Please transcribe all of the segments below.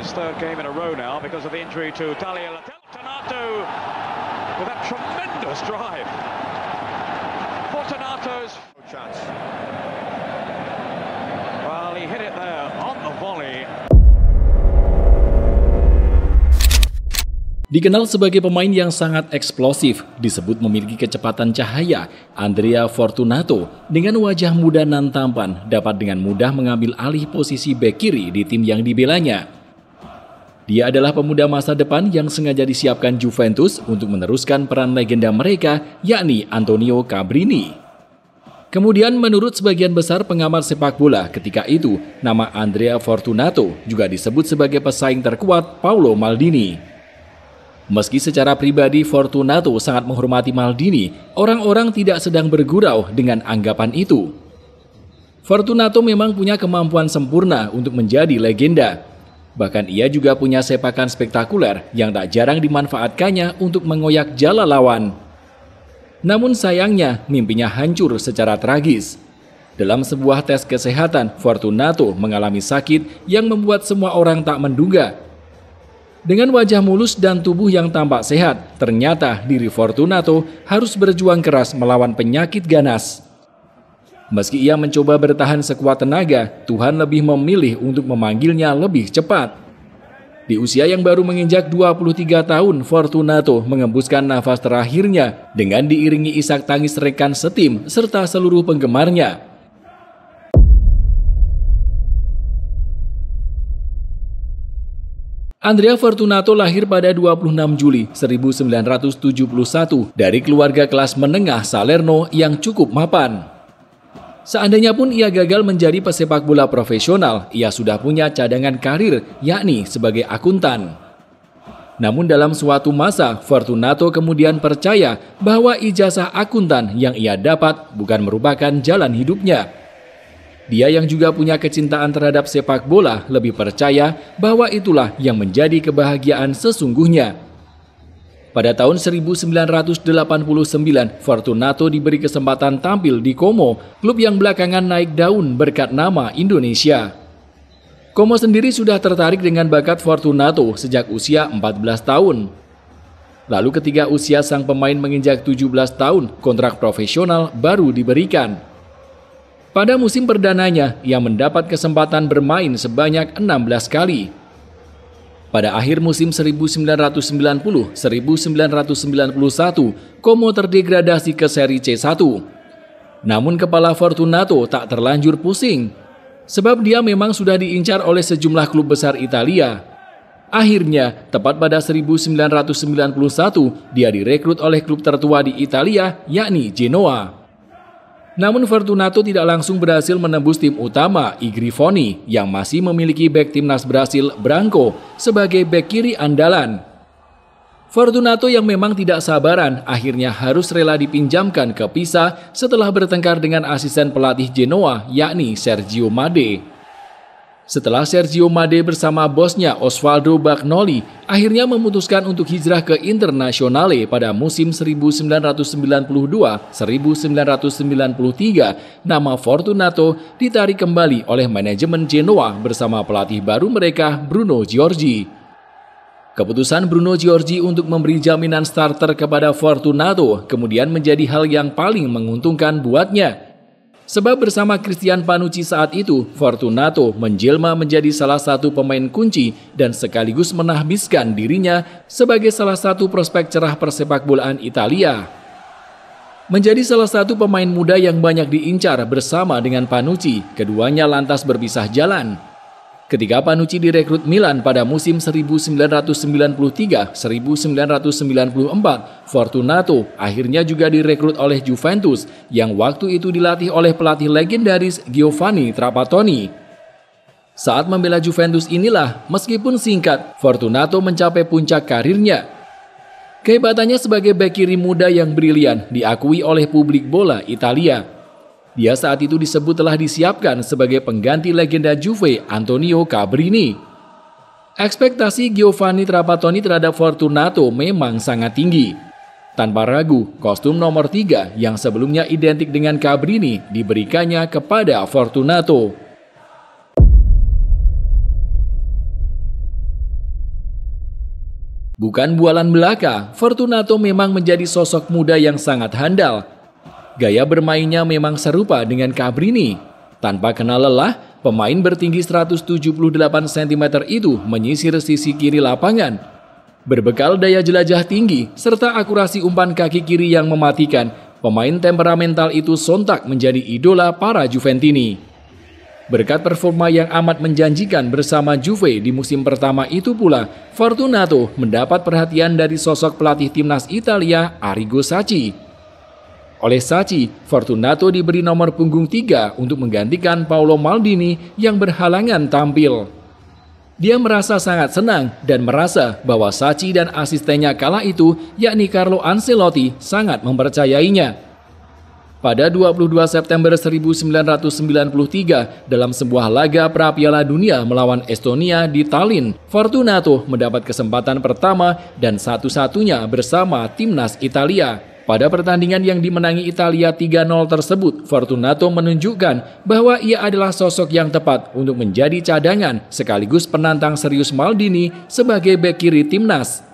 his third game in a row now because of the injury to Talia Fortunato with that tremendous drive. Fortunato's chance. Well, he hit it there on the volley. Dikenal sebagai pemain yang sangat eksplosif, disebut memiliki kecepatan cahaya, Andrea Fortunato dengan wajah muda nan tampan dapat dengan mudah mengambil alih posisi bek kiri di tim yang dibelanya. Dia adalah pemuda masa depan yang sengaja disiapkan Juventus untuk meneruskan peran legenda mereka, yakni Antonio Cabrini. Kemudian menurut sebagian besar pengamat sepak bola ketika itu, nama Andrea Fortunato juga disebut sebagai pesaing terkuat Paolo Maldini. Meski secara pribadi Fortunato sangat menghormati Maldini, orang-orang tidak sedang bergurau dengan anggapan itu. Fortunato memang punya kemampuan sempurna untuk menjadi legenda. Bahkan ia juga punya sepakan spektakuler yang tak jarang dimanfaatkannya untuk mengoyak jala lawan. Namun sayangnya, mimpinya hancur secara tragis. Dalam sebuah tes kesehatan, Fortunato mengalami sakit yang membuat semua orang tak menduga. Dengan wajah mulus dan tubuh yang tampak sehat, ternyata diri Fortunato harus berjuang keras melawan penyakit ganas. Meski ia mencoba bertahan sekuat tenaga, Tuhan lebih memilih untuk memanggilnya lebih cepat. Di usia yang baru menginjak 23 tahun, Fortunato mengembuskan nafas terakhirnya dengan diiringi isak tangis rekan setim serta seluruh penggemarnya. Andrea Fortunato lahir pada 26 Juli 1971 dari keluarga kelas menengah Salerno yang cukup mapan. Seandainya pun ia gagal menjadi pesepak bola profesional, ia sudah punya cadangan karir, yakni sebagai akuntan. Namun dalam suatu masa, Fortunato kemudian percaya bahwa ijazah akuntan yang ia dapat bukan merupakan jalan hidupnya. Dia yang juga punya kecintaan terhadap sepak bola lebih percaya bahwa itulah yang menjadi kebahagiaan sesungguhnya. Pada tahun 1989, Fortunato diberi kesempatan tampil di Como, klub yang belakangan naik daun berkat nama Indonesia. Como sendiri sudah tertarik dengan bakat Fortunato sejak usia 14 tahun. Lalu ketika usia sang pemain menginjak 17 tahun, kontrak profesional baru diberikan. Pada musim perdananya, ia mendapat kesempatan bermain sebanyak 16 kali. Pada akhir musim 1990-1991, Como terdegradasi ke seri C1. Namun kepala Fortunato tak terlanjur pusing, sebab dia memang sudah diincar oleh sejumlah klub besar Italia. Akhirnya, tepat pada 1991, dia direkrut oleh klub tertua di Italia, yakni Genoa. Namun Fortunato tidak langsung berhasil menembus tim utama, I Grifoni, yang masih memiliki bek timnas Brasil, Branco, sebagai bek kiri andalan. Fortunato yang memang tidak sabaran, akhirnya harus rela dipinjamkan ke Pisa setelah bertengkar dengan asisten pelatih Genoa, yakni Sergio Made. Setelah Sergio Made bersama bosnya Osvaldo Bagnoli akhirnya memutuskan untuk hijrah ke Internazionale pada musim 1992-1993, nama Fortunato ditarik kembali oleh manajemen Genoa bersama pelatih baru mereka, Bruno Giorgi. Keputusan Bruno Giorgi untuk memberi jaminan starter kepada Fortunato kemudian menjadi hal yang paling menguntungkan buatnya. Sebab bersama Christian Panucci saat itu, Fortunato menjelma menjadi salah satu pemain kunci dan sekaligus menahbiskan dirinya sebagai salah satu prospek cerah persepakbolaan Italia. Menjadi salah satu pemain muda yang banyak diincar bersama dengan Panucci, keduanya lantas berpisah jalan. Ketika Panucci direkrut Milan pada musim 1993-1994, Fortunato akhirnya juga direkrut oleh Juventus yang waktu itu dilatih oleh pelatih legendaris Giovanni Trapattoni. Saat membela Juventus inilah, meskipun singkat, Fortunato mencapai puncak karirnya. Kehebatannya sebagai bek kiri muda yang brilian diakui oleh publik bola Italia. Dia saat itu disebut telah disiapkan sebagai pengganti legenda Juve Antonio Cabrini. Ekspektasi Giovanni Trapattoni terhadap Fortunato memang sangat tinggi. Tanpa ragu, kostum nomor 3 yang sebelumnya identik dengan Cabrini diberikannya kepada Fortunato. Bukan bualan belaka, Fortunato memang menjadi sosok muda yang sangat handal. Gaya bermainnya memang serupa dengan Cabrini. Tanpa kenal lelah, pemain bertinggi 178 cm itu menyisir sisi kiri lapangan. Berbekal daya jelajah tinggi serta akurasi umpan kaki kiri yang mematikan, pemain temperamental itu sontak menjadi idola para Juventini. Berkat performa yang amat menjanjikan bersama Juve di musim pertama itu pula, Fortunato mendapat perhatian dari sosok pelatih timnas Italia Arrigo Sacchi. Oleh Sacchi, Fortunato diberi nomor punggung 3 untuk menggantikan Paolo Maldini yang berhalangan tampil. Dia merasa sangat senang dan merasa bahwa Sacchi dan asistennya kala itu, yakni Carlo Ancelotti, sangat mempercayainya. Pada 22 September 1993, dalam sebuah laga pra-Piala Dunia melawan Estonia di Tallinn, Fortunato mendapat kesempatan pertama dan satu-satunya bersama timnas Italia. Pada pertandingan yang dimenangi Italia 3-0 tersebut, Fortunato menunjukkan bahwa ia adalah sosok yang tepat untuk menjadi cadangan sekaligus penantang serius Maldini sebagai bek kiri timnas.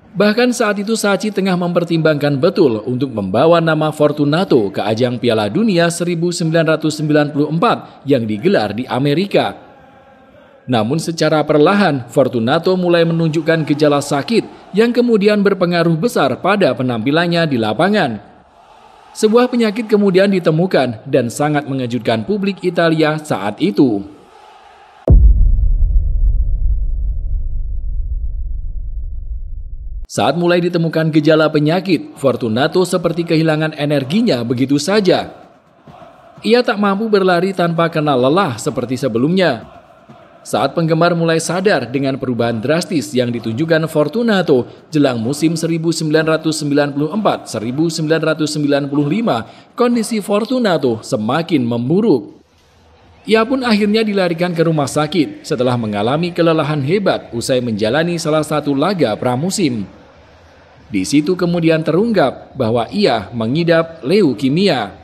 Bahkan saat itu Sacchi tengah mempertimbangkan betul untuk membawa nama Fortunato ke ajang Piala Dunia 1994 yang digelar di Amerika. Namun secara perlahan Fortunato mulai menunjukkan gejala sakit yang kemudian berpengaruh besar pada penampilannya di lapangan. Sebuah penyakit kemudian ditemukan dan sangat mengejutkan publik Italia saat itu. Saat mulai ditemukan gejala penyakit, Fortunato seperti kehilangan energinya begitu saja. Ia tak mampu berlari tanpa kenal lelah seperti sebelumnya. Saat penggemar mulai sadar dengan perubahan drastis yang ditunjukkan Fortunato jelang musim 1994-1995, kondisi Fortunato semakin memburuk. Ia pun akhirnya dilarikan ke rumah sakit setelah mengalami kelelahan hebat usai menjalani salah satu laga pramusim. Di situ kemudian terungkap bahwa ia mengidap leukemia.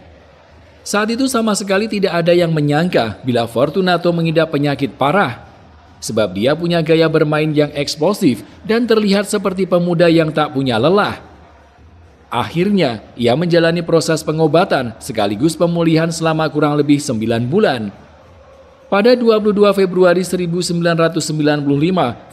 Saat itu sama sekali tidak ada yang menyangka bila Fortunato mengidap penyakit parah. Sebab dia punya gaya bermain yang eksplosif dan terlihat seperti pemuda yang tak punya lelah. Akhirnya, ia menjalani proses pengobatan sekaligus pemulihan selama kurang lebih 9 bulan. Pada 22 Februari 1995,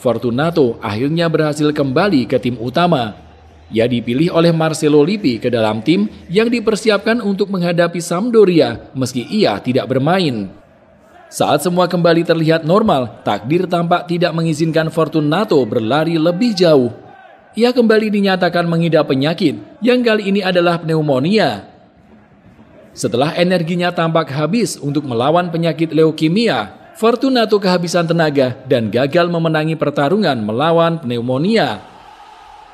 Fortunato akhirnya berhasil kembali ke tim utama. Ia dipilih oleh Marcelo Lippi ke dalam tim yang dipersiapkan untuk menghadapi Sampdoria meski ia tidak bermain. Saat semua kembali terlihat normal, takdir tampak tidak mengizinkan Fortunato berlari lebih jauh. Ia kembali dinyatakan mengidap penyakit yang kali ini adalah pneumonia. Setelah energinya tampak habis untuk melawan penyakit leukemia, Fortunato kehabisan tenaga dan gagal memenangi pertarungan melawan pneumonia.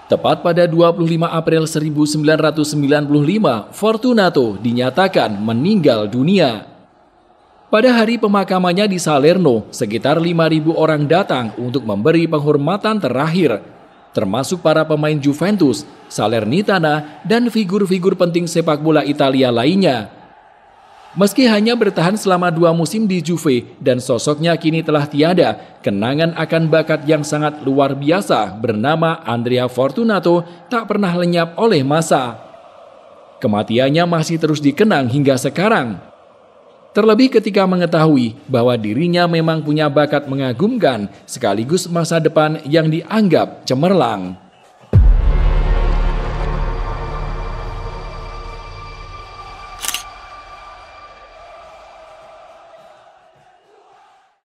Tepat pada 25 April 1995, Fortunato dinyatakan meninggal dunia. Pada hari pemakamannya di Salerno, sekitar 5.000 orang datang untuk memberi penghormatan terakhir, termasuk para pemain Juventus, Salernitana, dan figur-figur penting sepak bola Italia lainnya. Meski hanya bertahan selama 2 musim di Juve dan sosoknya kini telah tiada, kenangan akan bakat yang sangat luar biasa bernama Andrea Fortunato tak pernah lenyap oleh masa. Kematiannya masih terus dikenang hingga sekarang. Terlebih ketika mengetahui bahwa dirinya memang punya bakat mengagumkan sekaligus masa depan yang dianggap cemerlang.